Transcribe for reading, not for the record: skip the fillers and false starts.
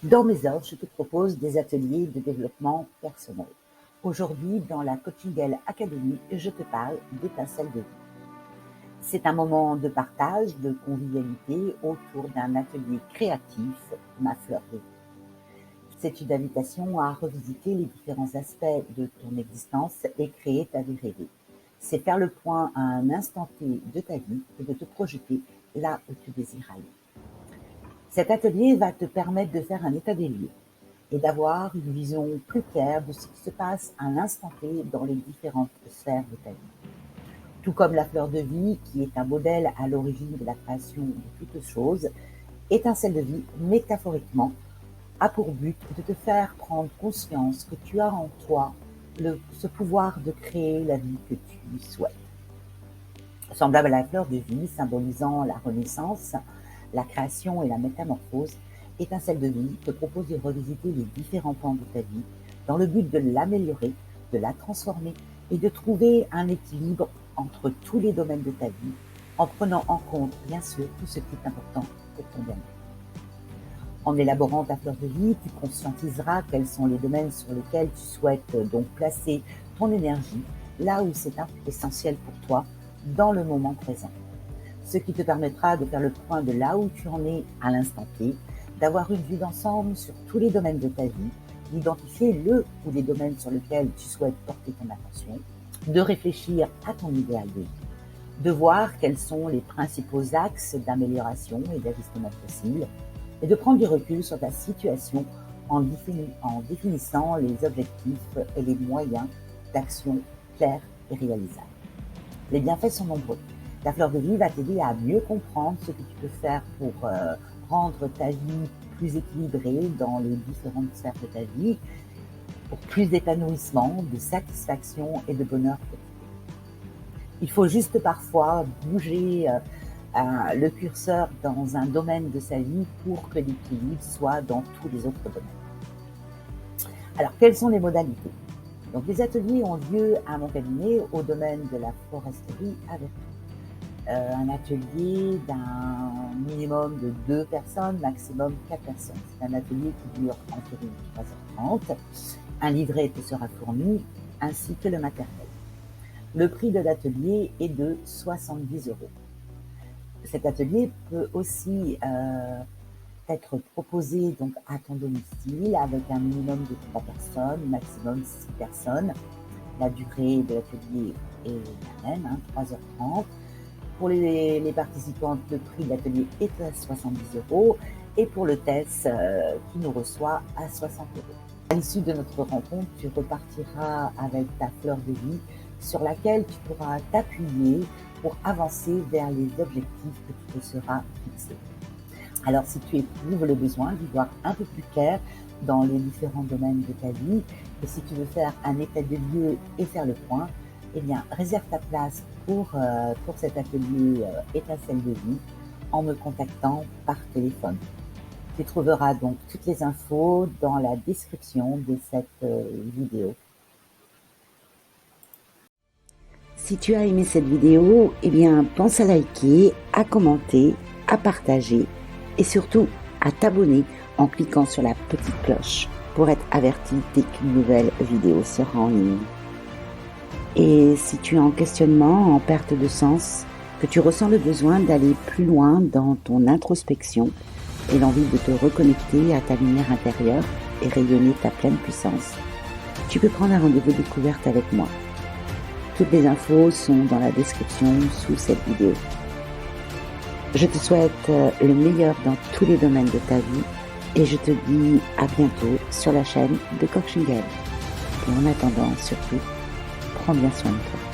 Dans mes offres, je te propose des ateliers de développement personnel. Aujourd'hui, dans la Coaching Girl Academy, je te parle d'étincelles de vie. C'est un moment de partage, de convivialité autour d'un atelier créatif, ma fleur de vie. C'est une invitation à revisiter les différents aspects de ton existence et créer ta vie rêvée. C'est faire le point à un instant T de ta vie et de te projeter là où tu désires aller. Cet atelier va te permettre de faire un état des lieux et d'avoir une vision plus claire de ce qui se passe à l'instant T dans les différentes sphères de ta vie. Tout comme la fleur de vie, qui est un modèle à l'origine de la création de toutes choses, étincelle de vie, métaphoriquement, a pour but de te faire prendre conscience que tu as en toi ce pouvoir de créer la vie que tu souhaites. Semblable à la fleur de vie, symbolisant la renaissance, la création et la métamorphose, étincelle de vie te propose de revisiter les différents pans de ta vie dans le but de l'améliorer, de la transformer et de trouver un équilibre entre tous les domaines de ta vie en prenant en compte, bien sûr, tout ce qui est important pour ton bien-être. En élaborant ta fleur de vie, tu conscientiseras quels sont les domaines sur lesquels tu souhaites donc placer ton énergie, là où c'est essentiel pour toi dans le moment présent. Ce qui te permettra de faire le point de là où tu en es à l'instant T, d'avoir une vue d'ensemble sur tous les domaines de ta vie, d'identifier le ou les domaines sur lesquels tu souhaites porter ton attention, de réfléchir à ton idéal de vie, de voir quels sont les principaux axes d'amélioration et d'ajustement possibles, et de prendre du recul sur ta situation en définissant les objectifs et les moyens d'action clairs et réalisables. Les bienfaits sont nombreux. La fleur de vie va t'aider à mieux comprendre ce que tu peux faire pour rendre ta vie plus équilibrée dans les différentes sphères de ta vie, pour plus d'épanouissement, de satisfaction et de bonheur quotidien. Il faut juste parfois bouger le curseur dans un domaine de sa vie pour que l'équilibre soit dans tous les autres domaines. Alors, quelles sont les modalités ? Donc, les ateliers ont lieu à mon cabinet au domaine de la foresterie à Vertou. Un atelier d'un minimum de 2 personnes, maximum 4 personnes. C'est un atelier qui dure environ 3h30. Un livret te sera fourni, ainsi que le matériel. Le prix de l'atelier est de 70 €. Cet atelier peut aussi être proposé donc à ton domicile avec un minimum de 3 personnes, maximum 6 personnes. La durée de l'atelier est la même, 3h30. Pour les participantes, le prix de l'atelier est à 70 € et pour le test qui nous reçoit à 60 €. À l'issue de notre rencontre, tu repartiras avec ta fleur de vie sur laquelle tu pourras t'appuyer pour avancer vers les objectifs que tu te seras fixés. Alors, si tu éprouves le besoin d'y voir un peu plus clair dans les différents domaines de ta vie et si tu veux faire un état des lieux et faire le point, eh bien, réserve ta place pour cet atelier étincelle de vie en me contactant par téléphone. Tu trouveras donc toutes les infos dans la description de cette vidéo. Si tu as aimé cette vidéo, eh bien, pense à liker, à commenter, à partager et surtout à t'abonner en cliquant sur la petite cloche pour être averti dès qu'une nouvelle vidéo sera en ligne. Et si tu es en questionnement, en perte de sens, que tu ressens le besoin d'aller plus loin dans ton introspection et l'envie de te reconnecter à ta lumière intérieure et rayonner ta pleine puissance, tu peux prendre un rendez-vous découverte avec moi. Toutes les infos sont dans la description sous cette vidéo. Je te souhaite le meilleur dans tous les domaines de ta vie et je te dis à bientôt sur la chaîne de Coaching Girl. Et en attendant, surtout, prends bien soin de toi.